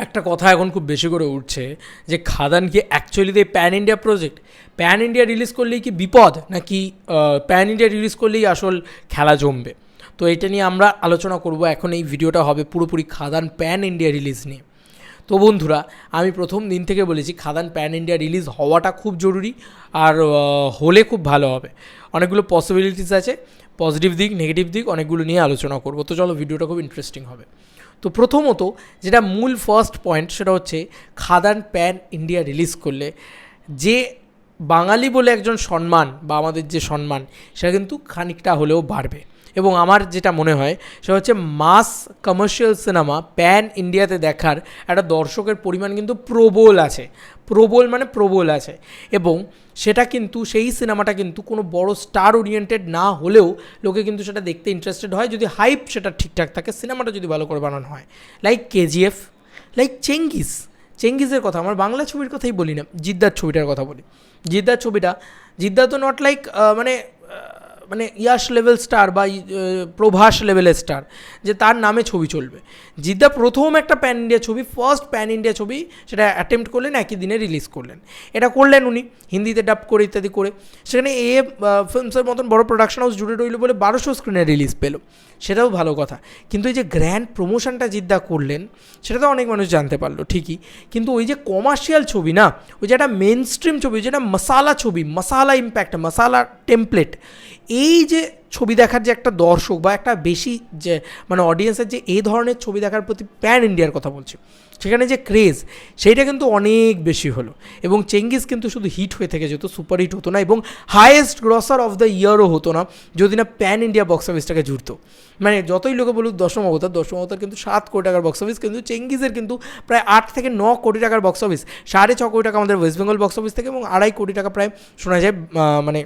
একটা কথা এখন খুব বেশি করে উঠছে যে খাদান কি অ্যাকচুয়ালিতে pan India project, pan India release করলেই কি বিপদ, নাকি প্যান ইন্ডিয়া রিলিজ করলেই আসল খেলা জমবে। তো এটা নিয়ে আমরা আলোচনা করব। এখন এই ভিডিওটা হবে পুরোপুরি খাদান প্যান ইন্ডিয়া রিলিজ নিয়ে। তো বন্ধুরা, আমি প্রথম দিন থেকে বলেছি খাদান প্যান ইন্ডিয়া রিলিজ হওয়াটা খুব জরুরি, আর হলে খুব ভালো হবে। অনেকগুলো পসিবিলিটিস আছে, পজিটিভ দিক নেগেটিভ দিক অনেকগুলো নিয়ে আলোচনা করব। তো চলো, ভিডিওটা খুব ইন্টারেস্টিং হবে। তো প্রথমত যেটা মূল ফার্স্ট পয়েন্ট, সেটা হচ্ছে খাদান প্যান ইন্ডিয়া রিলিজ করলে যে বাঙালি বলে একজন সম্মান বা আমাদের যে সম্মান, সেটা কিন্তু খানিকটা হলেও বাড়বে। এবং আমার যেটা মনে হয় সেটা হচ্ছে মাস কমার্শিয়াল সিনেমা প্যান ইন্ডিয়াতে দেখার একটা দর্শকের পরিমাণ কিন্তু প্রবল আছে। এবং সেটা কিন্তু সেই সিনেমাটা কিন্তু কোনো বড় স্টার ওরিয়েন্টেড না হলেও লোকে কিন্তু সেটা দেখতে ইন্টারেস্টেড হয় যদি হাইপ সেটা ঠিকঠাক থাকে, সিনেমাটা যদি ভালো করে বানানো হয়। লাইক কেজিএফ, লাইক চেঙ্গিজের কথা, আমার বাংলা ছবির কথাই বলি না, জিদ্দার ছবিটার কথা বলি। জিদ্দা তো নট লাইক মানে ইয়াশ লেভেল স্টার বা প্রভাস লেভেলের স্টার যে তার নামে ছবি চলবে। জিদ্দা প্রথম একটা প্যান ইন্ডিয়া ছবি, ফার্স্ট প্যান ইন্ডিয়া ছবি, সেটা অ্যাটেম্প্ট করলেন, একই দিনে রিলিজ করলেন। এটা করলেন উনি হিন্দিতে ডাব করে ইত্যাদি করে। সেখানে ফিল্মসের মতন বড় প্রোডাকশন হাউস জুড়ে রইল বলে 1200 স্ক্রিনে রিলিজ পেল, সেটাও ভালো কথা। কিন্তু এই যে গ্র্যান্ড প্রমোশনটা জিদ্দা করলেন, সেটা তো অনেক মানুষ জানতে পারলো ঠিকই, কিন্তু ওই যে কমার্শিয়াল ছবি না, ওই যে একটা মেন স্ট্রিম ছবি, যেটা মশালা ছবি, মশালা ইম্প্যাক্ট, মশালা টেমপ্লেট, এই যে ছবি দেখার যে একটা দর্শক বা একটা বেশি যে মানে অডিয়েন্সের যে এই ধরনের ছবি দেখার প্রতি প্যান ইন্ডিয়ার কথা বলছি, সেখানে যে ক্রেজ সেইটা কিন্তু অনেক বেশি হলো। এবং চেঙ্গিজ কিন্তু শুধু হিট হয়ে থেকে যেত, সুপার হিট হতো না, এবং হায়েস্ট গ্রসার অফ দ্য ইয়ারও হতো না যদি না প্যান ইন্ডিয়া বক্স অফিসটাকে জুড়তো। মানে যতই লোকে বলুক দশম অবতার কিন্তু 7 কোটি টাকার বক্স অফিস, কিন্তু চেঙ্গিজের কিন্তু প্রায় 8 থেকে 9 কোটি টাকার বক্স অফিস, 6.5 কোটি টাকা আমাদের ওয়েস্ট বেঙ্গল বক্স অফিস থেকে, এবং 2.5 কোটি টাকা প্রায় শোনা যায় মানে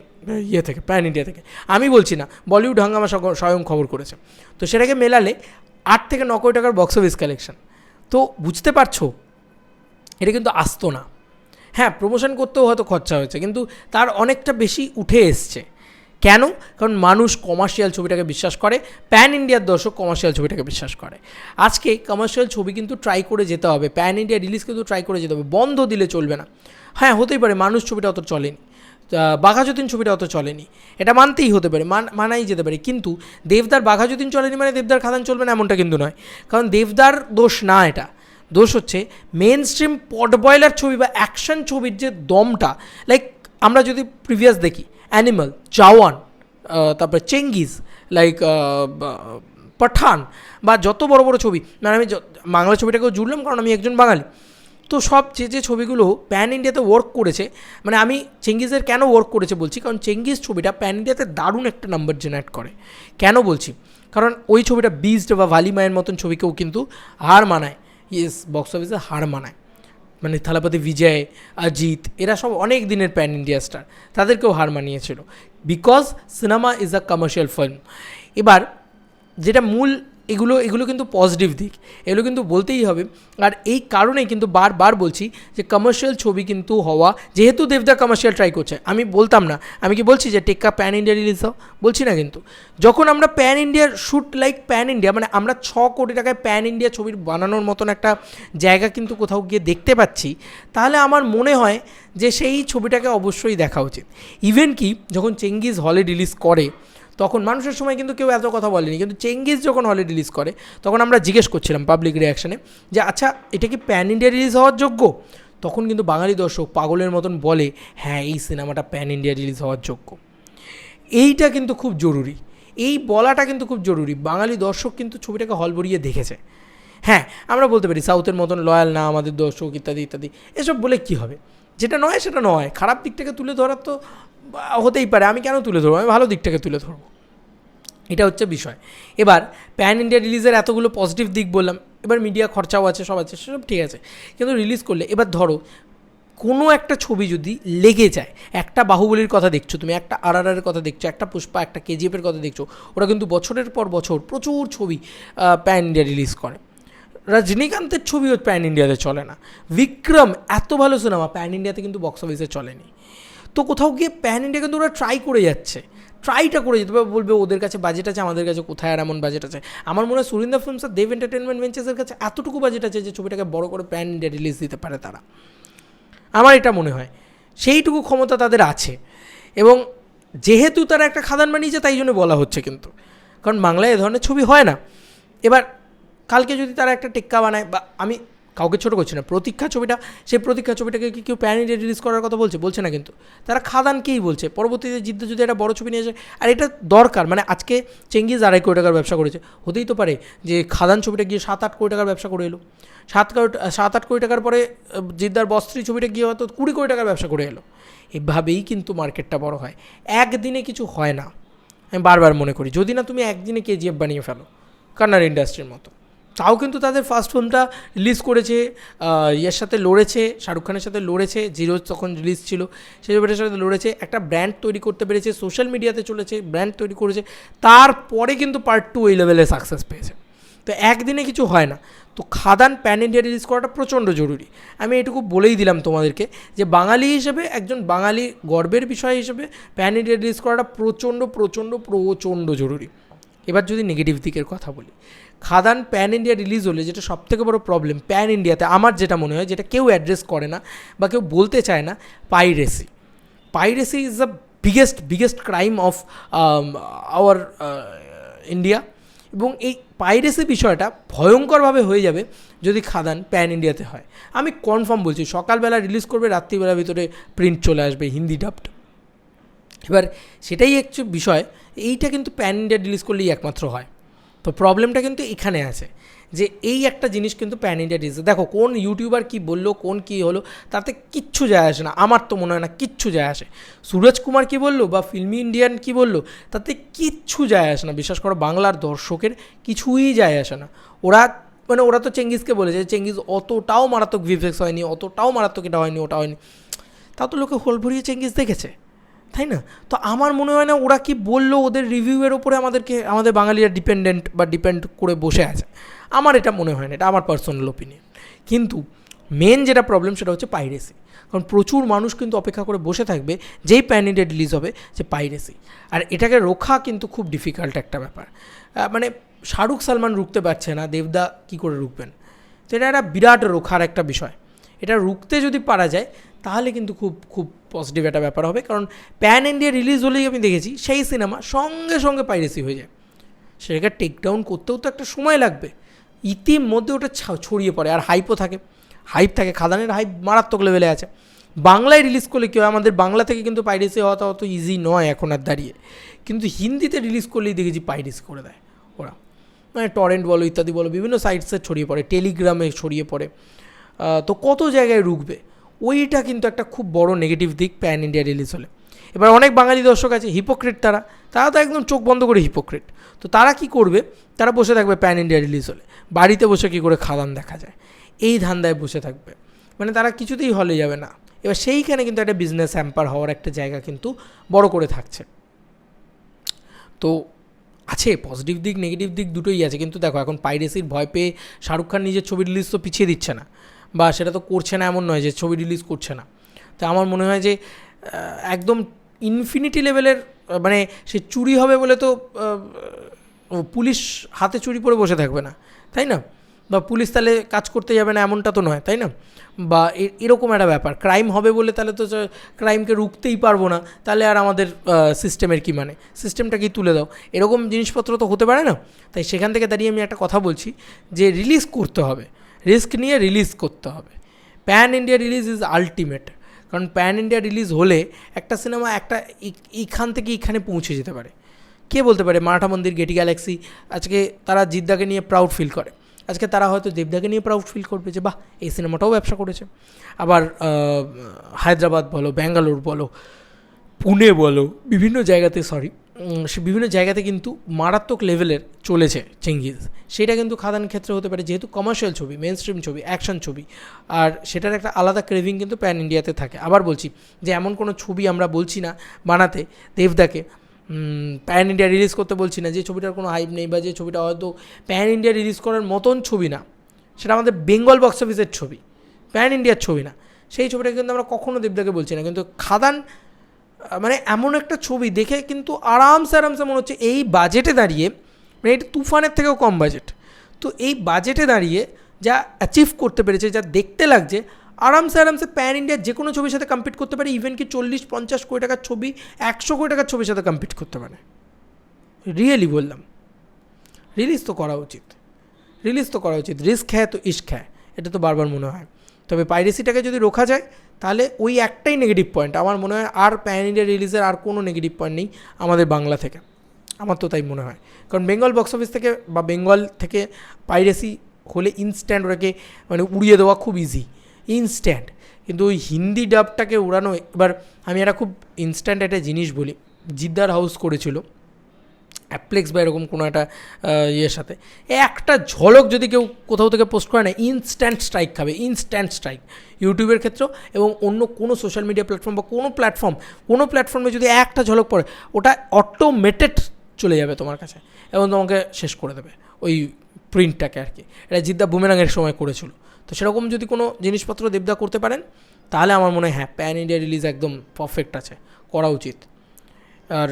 থেকে প্যান ইন্ডিয়া থেকে। আমি বলছি না, বলিউড হাঙ্গামা স্বয়ং খবর করেছে। তো সেটাকে মেলালে 8 থেকে 9 কোটি টাকার বক্স অফিস কালেকশন। তো বুঝতে পারছো এটা কিন্তু আসতো না। হ্যাঁ, প্রমোশন করতেও হয়তো খরচা হয়েছে, কিন্তু তার অনেকটা বেশি উঠে এসছে। কেন? কারণ মানুষ কমার্শিয়াল ছবিটাকে বিশ্বাস করে, প্যান ইন্ডিয়ার দর্শক কমার্শিয়াল ছবিটাকে বিশ্বাস করে। আজকে কমার্শিয়াল ছবি কিন্তু ট্রাই করে যেতে হবে, প্যান ইন্ডিয়া রিলিজ কিন্তু ট্রাই করে যেতে হবে, বন্ধ দিলে চলবে না। হ্যাঁ, হতেই পারে মানুষ ছবিটা অত চলেনি, বাঘাযতীন ছবিটা অত চলেনি, এটা মানতেই হতে পারে, মানাই যেতে পারে। কিন্তু দেবদার বাঘাযতীন চলেনি মানে দেবদার খাদান চলবে না এমনটা কিন্তু নয়। কারণ দেবদার দোষ না, এটা দোষ হচ্ছে মেন স্ট্রিম পট বয়লার ছবি বা অ্যাকশন ছবির যে দমটা। লাইক আমরা যদি প্রিভিয়াস দেখি অ্যানিমাল, জওয়ান, তারপরে চেঙ্গিজ, লাইক পাঠান, বা যত বড় বড় ছবি, মানে আমি বাংলা ছবিটাকেও জুড়লাম কারণ আমি একজন বাঙালি। তো সব যে ছবিগুলো প্যান ইন্ডিয়াতে ওয়ার্ক করেছে, মানে আমি চেঙ্গিজের কেন ওয়ার্ক করেছে বলছি, কারণ চেঙ্গিজ ছবিটা প্যান ইন্ডিয়াতে দারুণ একটা নাম্বার জেনারেট করে। কেন বলছি? কারণ ওই ছবিটা বিস্ট বা ভালিমায়ের মতন ছবিকেও কিন্তু হার মানায়, বক্স অফিসে হার মানায়। মানে থালাপতি বিজয়, অজিত, এরা সব অনেক দিনের প্যান ইন্ডিয়া স্টার, তাদেরকেও হার মানিয়েছিল, because cinema is a commercial film. এবার যেটা মূল, এগুলো কিন্তু পজিটিভ দিক, এগুলো কিন্তু বলতেই হবে। আর এই কারণেই কিন্তু বারবার বলছি যে কমার্শিয়াল ছবি কিন্তু হওয়া, যেহেতু দেবদা কমার্শিয়াল ট্রাই করছে, আমি বলতাম না, আমি কি বলছি যে টেক্কা প্যান ইন্ডিয়া রিলিজ হও, বলছি না। কিন্তু যখন আমরা প্যান ইন্ডিয়ার শ্যুট লাইক প্যান ইন্ডিয়া, মানে আমরা 6 কোটি টাকায় প্যান ইন্ডিয়া ছবির বানানোর মতন একটা জায়গা কিন্তু কোথাও গিয়ে দেখতে পাচ্ছি, তাহলে আমার মনে হয় যে সেই ছবিটাকে অবশ্যই দেখা উচিত। ইভেন কি যখন চেঙ্গিজ হলে রিলিজ করে, তখন মানুষের সময় কিন্তু কেউ এত কথা বলেনি, কিন্তু চেঙ্গিজ যখন হলে রিলিজ করে তখন আমরা জিজ্ঞেস করছিলাম পাবলিক রিয়াকশানে যে আচ্ছা এটা কি প্যান ইন্ডিয়া রিলিজ হওয়ার যোগ্য? তখন কিন্তু বাঙালি দর্শক পাগলের মতন বলে হ্যাঁ এই সিনেমাটা প্যান ইন্ডিয়া রিলিজ হওয়ার যোগ্য। এইটা কিন্তু খুব জরুরি, এই বলাটা কিন্তু খুব জরুরি। বাঙালি দর্শক কিন্তু ছবিটাকে হল ভরিয়ে দেখেছে। হ্যাঁ, আমরা বলতে পারি সাউথের মতন লয়াল না আমাদের দর্শক ইত্যাদি ইত্যাদি, এসব বলে কী হবে? যেটা নয় সেটা নয়, খারাপ দিকটাকে তুলে ধরার তো হতেই পারে, আমি কেন তুলে ধরবো, আমি ভালো দিকটাকে তুলে ধরবো, এটা হচ্ছে বিষয়। এবার প্যান ইন্ডিয়া রিলিজের এতগুলো পজিটিভ দিক বললাম, এবার মিডিয়া খরচাও আছে, সব আছে, সেসব ঠিক আছে, কিন্তু রিলিজ করলে এবার ধরো কোনো একটা ছবি যদি লেগে যায়, একটা বাহুবলীর কথা দেখছো তুমি, একটা RRR কথা দেখছো, একটা পুষ্পা, একটা KGF-এর কথা দেখছো, ওরা কিন্তু বছরের পর বছর প্রচুর ছবি প্যান ইন্ডিয়া রিলিজ করে। রজনীকান্তের ছবিও প্যান ইন্ডিয়াতে চলে না, বিক্রম এত ভালো সিনেমা প্যান ইন্ডিয়াতে কিন্তু বক্স অফিসে চলেনি। তো কোথাও গিয়ে প্যান ইন্ডিয়া কিন্তু ওরা ট্রাই করে যাচ্ছে, ট্রাইটা করে যেতে পারে, বলবে ওদের কাছে বাজেট আছে, আমাদের কাছে কোথায় আর এমন বাজেট আছে। আমার মনে হয় সুরিন্দা ফিল্মস আর দেব এন্টারটেনমেন্ট ভেঞ্চার্সের কাছে এতটুকু বাজেট আছে যে ছবিটাকে বড় করে প্যান ইন্ডিয়া রিলিজ দিতে পারে তারা, আমার এটা মনে হয় সেইটুকু ক্ষমতা তাদের আছে। এবং যেহেতু তারা একটা খাদান বানিয়েছে তাই জন্য বলা হচ্ছে, কিন্তু কারণ বাংলায় এ ধরনের ছবি হয় না। এবার কালকে যদি তারা একটা টেক্কা বানায়, বা আমি কাউকে ছোটো করছি না, প্রতীক্ষা ছবিটা, সেই প্রতীক্ষা ছবিটাকে কি কেউ প্যান ইন্ডিয়া রিলিজ করার কথা বলছে না, কিন্তু তারা খাদানকেই বলছে। পরবর্তীতে জিদ্দ যদি একটা বড় ছবি নিয়ে আসে, আর এটা দরকার, মানে আজকে চেঙ্গিজ 2.5 কোটি টাকার ব্যবসা করেছে, হতেই তো পারে যে খাদান ছবিটা গিয়ে 7-8 কোটি টাকার ব্যবসা করে এলো, 7-8 কোটি টাকার পরে জিদ্দার বস্ত্রী ছবিটা গিয়ে হয়তো 20 কোটি টাকার ব্যবসা করে এলো। এভাবেই কিন্তু মার্কেটটা বড় হয়, একদিনে কিছু হয় না। আমি বারবার মনে করি, যদি না তুমি একদিনে কেজিএফ বানিয়ে ফেলো কান্নাড়া ইন্ডাস্ট্রির মতো, তাও কিন্তু তাদের ফার্স্ট ফিল্মটা রিলিজ করেছে, ইয়ের সাথে লড়েছে, শাহরুখ খানের সাথে লড়েছে, জিরো তখন রিলিজ ছিল, সেই ছবিটার সাথে লড়েছে, একটা ব্র্যান্ড তৈরি করতে পেরেছে, সোশ্যাল মিডিয়াতে চলেছে, ব্র্যান্ড তৈরি করেছে, তারপরে কিন্তু পার্ট 2 ওই লেভেলে সাকসেস পেয়েছে। তো একদিনে কিছু হয় না। তো খাদান প্যান ইন্ডিয়া রিলিজ করাটা প্রচণ্ড জরুরি। আমি এটুকু বলেই দিলাম তোমাদেরকে যে বাঙালি হিসেবে, একজন বাঙালি গর্বের বিষয় হিসেবে প্যান ইন্ডিয়া রিলিজ করাটা প্রচণ্ড প্রচণ্ড প্রচণ্ড জরুরি। এবার যদি নেগেটিভ দিকের কথা বলি, খাদান প্যান ইন্ডিয়া রিলিজ হলে যেটা সবথেকে বড় প্রবলেম প্যান ইন্ডিয়াতে আমার যেটা মনে হয়, যেটা কেউ অ্যাড্রেস করে না বা কেউ বলতে চায় না, piracy. Piracy is the biggest crime of our India. এবং এই পাইরেসি বিষয়টা ভয়ঙ্করভাবে হয়ে যাবে যদি খাদান প্যান ইন্ডিয়াতে হয়। আমি কনফার্ম বলছি, সকালবেলা রিলিজ করবে, রাত্রিবেলার ভিতরে প্রিন্ট চলে আসবে হিন্দি ডাবড। এবার সেটাই একটু বিষয়, এইটা কিন্তু প্যান ইন্ডিয়া রিলিজ করলেই একমাত্র হয়। তো প্রবলেমটা কিন্তু এখানে আছে যে এই একটা জিনিস কিন্তু প্যান ইন্ডিয়া রিলিজ, দেখো কোন ইউটিউবার কী বললো, কোন কী হলো, তাতে কিচ্ছু যায় আসে না, আমার তো মনে হয় না কিচ্ছু যায় আসে। সুরজ কুমার কী বললো বা ফিল্মি ইন্ডিয়ান কী বললো, তাতে কিচ্ছু যায় আসে না। বিশ্বাস করো, বাংলার দর্শকের কিছুই যায় আসে না। ওরা তো চেঙ্গিজকে বলেছে, চেঙ্গিজ অতটাও মারাত্মক ভিএফএক্স হয়নি, অতটাও মারাত্মক এটা হয়নি, ওটা হয়নি, তাও তো লোকে হোল ভরিয়ে চেঙ্গিজ দেখেছে, তাই না? তো আমার মনে হয় না ওরা কি বললো ওদের রিভিউয়ের ওপরে আমাদের বাঙালিরা ডিপেন্ড করে বসে আছে, আমার এটা মনে হয় না, এটা আমার পার্সোনাল ওপিনিয়ন। কিন্তু মেন যেটা প্রবলেম সেটা হচ্ছে পাইরেসি। কারণ প্রচুর মানুষ কিন্তু অপেক্ষা করে বসে থাকবে যেই প্যান ইন্ডিয়া রিলিজ হবে যে পাইরেসি, আর এটাকে রোখা কিন্তু খুব ডিফিকাল্ট একটা ব্যাপার। মানে শাহরুখ সালমান রুখতে পারছে না, দেবদা কী করে রুখবেন? তো এটা একটা বিরাট রোখার একটা বিষয়। এটা রুখতে যদি পারা যায় তাহলে কিন্তু খুব খুব পজিটিভ একটা ব্যাপার হবে। কারণ প্যান ইন্ডিয়া রিলিজ হলেই আমি দেখেছি সেই সিনেমা সঙ্গে সঙ্গে পাইরেসি হয়ে যায়, সেটাকে টেক ডাউন করতেও তো একটা সময় লাগবে। ইতিমধ্যে ওটা ছড়িয়ে পড়ে, আর হাইপ থাকে, খাদানের হাইপ মারাত্মক লেভেলে আছে। বাংলায় রিলিজ করলে কী হয়, আমাদের বাংলা থেকে কিন্তু পাইরেসি হওয়াটা অত ইজি নয় এখন আর দাঁড়িয়ে, কিন্তু হিন্দিতে রিলিজ করলেই দেখেছি পাইরেসি করে দেয় ওরা। মানে টরেন্ট বলো, ইত্যাদি বলো, বিভিন্ন সাইটসে ছড়িয়ে পড়ে, টেলিগ্রামে ছড়িয়ে পড়ে, তো কত জায়গায় রুখবে। ওইটা কিন্তু একটা খুব বড় নেগেটিভ দিক প্যান ইন্ডিয়া রিলিজ হলে। এবার অনেক বাঙালি দর্শক আছে হিপোক্রিট, তারা তো একদম চোখ বন্ধ করে হিপোক্রিট। তো তারা কি করবে, তারা বসে থাকবে প্যান ইন্ডিয়া রিলিজ হলে, বাড়িতে বসে কী করে খাদান দেখা যায় এই ধান্দায় বসে থাকবে, মানে তারা কিছুতেই হলে যাবে না। এবার সেইখানে কিন্তু একটা বিজনেস হ্যাম্পার হওয়ার একটা জায়গা কিন্তু বড় করে থাকছে। তো আছে পজিটিভ দিক নেগেটিভ দিক দুটোই আছে। কিন্তু দেখো এখন পাইরেসির ভয় পেয়ে শাহরুখ খান নিজের ছবি রিলিজ তো পিছিয়ে দিচ্ছে না, বা সেটা তো করছে না এমন নয় যে ছবি রিলিজ করছে না। তো আমার মনে হয় যে একদম ইনফিনিটি লেভেলের, মানে সে চুরি হবে বলে তো পুলিশ হাতে চুরি পরে বসে থাকবে না, তাই না? বা পুলিশ তাহলে কাজ করতে যাবে না এমনটা তো নয়, তাই না? বা এরকম একটা ব্যাপার, ক্রাইম হবে বলে তাহলে তো ক্রাইমকে রুখতেই পারবো না, তাহলে আর আমাদের সিস্টেমের কী মানে, সিস্টেমটাকেই তুলে দাও, এরকম জিনিসপত্র তো হতে পারে না। তাই সেখান থেকে দাঁড়িয়ে আমি একটা কথা বলছি যে রিলিজ করতে হবে, রিস্ক নিয়ে রিলিজ করতে হবে। Pan India release is ultimate. কারণ প্যান ইন্ডিয়া রিলিজ হলে একটা সিনেমা একটা এইখান থেকে এইখানে পৌঁছে যেতে পারে। কে বলতে পারে, মারাঠা মন্দির, গেটি গ্যালাক্সি, আজকে তারা জিদ্দাকে নিয়ে প্রাউড ফিল করে, আজকে তারা হয়তো দেবদাকে নিয়ে প্রাউড ফিল করবে যে বাহ এই সিনেমাটাও ব্যবসা করেছে। আবার হায়দ্রাবাদ বলো, ব্যাঙ্গালোর বলো, পুনে বলো, বিভিন্ন জায়গাতে কিন্তু মারাত্মক লেভেলের চলেছে চেঙ্গিজ। সেটা কিন্তু খাদান ক্ষেত্রে হতে পারে, যেহেতু কমার্শিয়াল ছবি, মেন স্ট্রিম ছবি, অ্যাকশন ছবি, আর সেটার একটা আলাদা ক্রেভিং কিন্তু প্যান ইন্ডিয়াতে থাকে। আবার বলছি যে এমন কোনো ছবি আমরা বলছি না বানাতে দেবদাকে প্যান ইন্ডিয়া রিলিজ করতে বলছি না যে ছবিটার কোনো হাইপ নেই, বা যে ছবিটা হয়তো প্যান ইন্ডিয়া রিলিজ করার মতন ছবি না, সেটা আমাদের বেঙ্গল বক্স অফিসের ছবি, প্যান ইন্ডিয়ার ছবি না, সেই ছবিটা কিন্তু আমরা কখনও দেবদাকে বলছি না। কিন্তু খাদান মানে এমন একটা ছবি দেখে কিন্তু আরামসে মনে হচ্ছে এই বাজেটে দাঁড়িয়ে, মানে এটা তুফানের থেকেও কম বাজেট, তো এই বাজেটে দাঁড়িয়ে যা অ্যাচিভ করতে পেরেছে, যা দেখতে লাগছে, আরামসে প্যান ইন্ডিয়ার যে কোনো ছবির সাথে কম্পিট করতে পারে, ইভেন কি 40-50 কোটি টাকার ছবি 100 কোটি টাকার ছবির সাথে কম্পিট করতে পারে। রিয়েলি বললাম, রিলিজ তো করা উচিত, রিস্ক হ্যায় তো ইশক হ্যায়, এটা তো বারবার মনে হয়। তবে পাইরেসিটাকে যদি রোখা যায় তাহলে ওই একটাই নেগেটিভ পয়েন্ট আমার মনে হয়, আর প্যান ইন্ডিয়া রিলিজের আর কোনো নেগেটিভ পয়েন্ট নেই আমাদের বাংলা থেকে, আমার তো তাই মনে হয়। কারণ বেঙ্গল বক্স অফিস থেকে বা বেঙ্গল থেকে পাইরেসি হলে ইনস্ট্যান্ট ওটাকে মানে উড়িয়ে দেওয়া খুব ইজি, ইনস্ট্যান্ট। কিন্তু ওই হিন্দি ডাবটাকে উড়ানো, এবার আমি একটা খুব ইনস্ট্যান্ট একটা জিনিস বলি, জিদ্দার হাউস করেছিল অ্যাপ্লেক্স বা এরকম কোনো একটা ইয়ের সাথে, একটা ঝলক যদি কেউ কোথাও থেকে পোস্ট করে না, ইনস্ট্যান্ট স্ট্রাইক খাবে, ইনস্ট্যান্ট স্ট্রাইক। ইউটিউবের ক্ষেত্রেও এবং অন্য কোনো সোশ্যাল মিডিয়া প্ল্যাটফর্ম বা কোনো প্ল্যাটফর্মে যদি একটা ঝলক পড়ে, ওটা অটোমেটেড চলে যাবে তোমার কাছে এবং তোমাকে শেষ করে দেবে ওই প্রিন্টটাকে আর কি। এটা জিদ্দা বুমেরাঙের সময় করেছিল। তো সেরকম যদি কোনো জিনিসপত্র দেবদা করতে পারেন তাহলে আমার মনে হয় হ্যাঁ, প্যান ইন্ডিয়া রিলিজ একদম পারফেক্ট আছে, করা উচিত। আর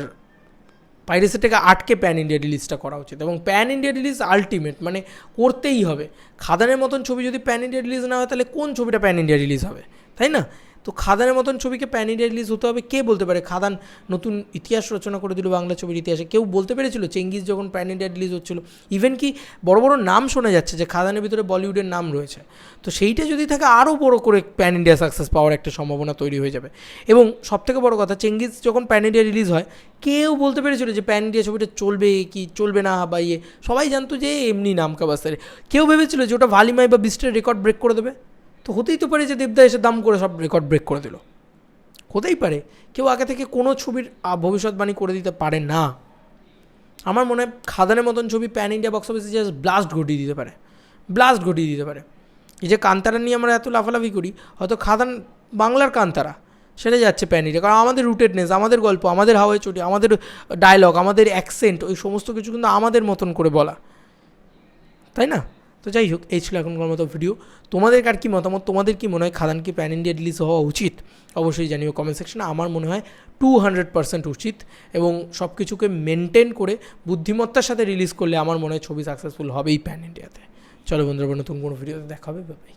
পাইরেসিটাকে আটকে প্যান ইন্ডিয়া রিলিজটা করা উচিত, এবং প্যান ইন্ডিয়া রিলিজ আলটিমেট, মানে করতেই হবে। খাদানের মতন ছবি যদি প্যান ইন্ডিয়া রিলিজ না হয় তাহলে কোন ছবিটা প্যান ইন্ডিয়া রিলিজ হবে, তাই না? তো খাদানের মতন ছবিকে প্যান ইন্ডিয়া রিলিজ হতে হবে। কে বলতে পারে খাদান নতুন ইতিহাস রচনা করে দিল বাংলা ছবির ইতিহাসে? কেউ বলতে পেরেছিল চেঙ্গিজ যখন প্যান ইন্ডিয়া রিলিজ হচ্ছিলো? ইভেন কি বড় বড় নাম শোনা যাচ্ছে যে খাদানের ভিতরে বলিউডের নাম রয়েছে। তো সেইটা যদি থাকে আরও বড় করে প্যান ইন্ডিয়া সাকসেস পাওয়ার একটা সম্ভাবনা তৈরি হয়ে যাবে। এবং সবথেকে বড় কথা, চেঙ্গিজ যখন প্যান ইন্ডিয়া রিলিজ হয় কেউ বলতে পেরেছিল যে প্যান ইন্ডিয়া ছবিটা চলবে কি চলবে না বা ইয়ে? সবাই জানতো যে এমনি নাম কাবাস্তারে। কেউ ভেবেছিল যে ওটা ভালিমাই বা বিস্টের রেকর্ড ব্রেক করে দেবে? তো হতেই তো পারে যে দেবদা এসে দাম করে সব রেকর্ড ব্রেক করে দিল, হতেই পারে। কেউ আগে থেকে কোনো ছবির ভবিষ্যৎবাণী করে দিতে পারে না। আমার মনে হয় খাদানের মতন ছবি প্যান ইন্ডিয়া বক্স অফিসে জাস্ট ব্লাস্ট ঘটিয়ে দিতে পারে। এই যে কান্তারা নিয়ে আমরা এত লাফালাফি করি, হয়তো খাদান বাংলার কান্তারা সেটা যাচ্ছে প্যান ইন্ডিয়া, কারণ আমাদের রুটেডনেস, আমাদের গল্প, আমাদের হাওয়াই চটি, আমাদের ডায়লগ, আমাদের অ্যাকসেন্ট, ওই সমস্ত কিছু কিন্তু আমাদের মতন করে বলা, তাই না? তো যাই হোক, এই ছিল এখনকার মতো ভিডিও। তোমাদের আর কি মতামত, তোমাদের কি মনে হয় খাদান কি প্যান ইন্ডিয়া রিলিজ হওয়া উচিত? অবশ্যই জানিও কমেন্ট সেকশনে। আমার মনে হয় 200% উচিত, এবং সব কিছুকে মেনটেন করে বুদ্ধিমত্তার সাথে রিলিজ করলে আমার মনে হয় ছবি সাকসেসফুল হবেই প্যান ইন্ডিয়াতে। চলো বন্ধুরা, নতুন কোনো ভিডিওতে দেখা হবে, বাই।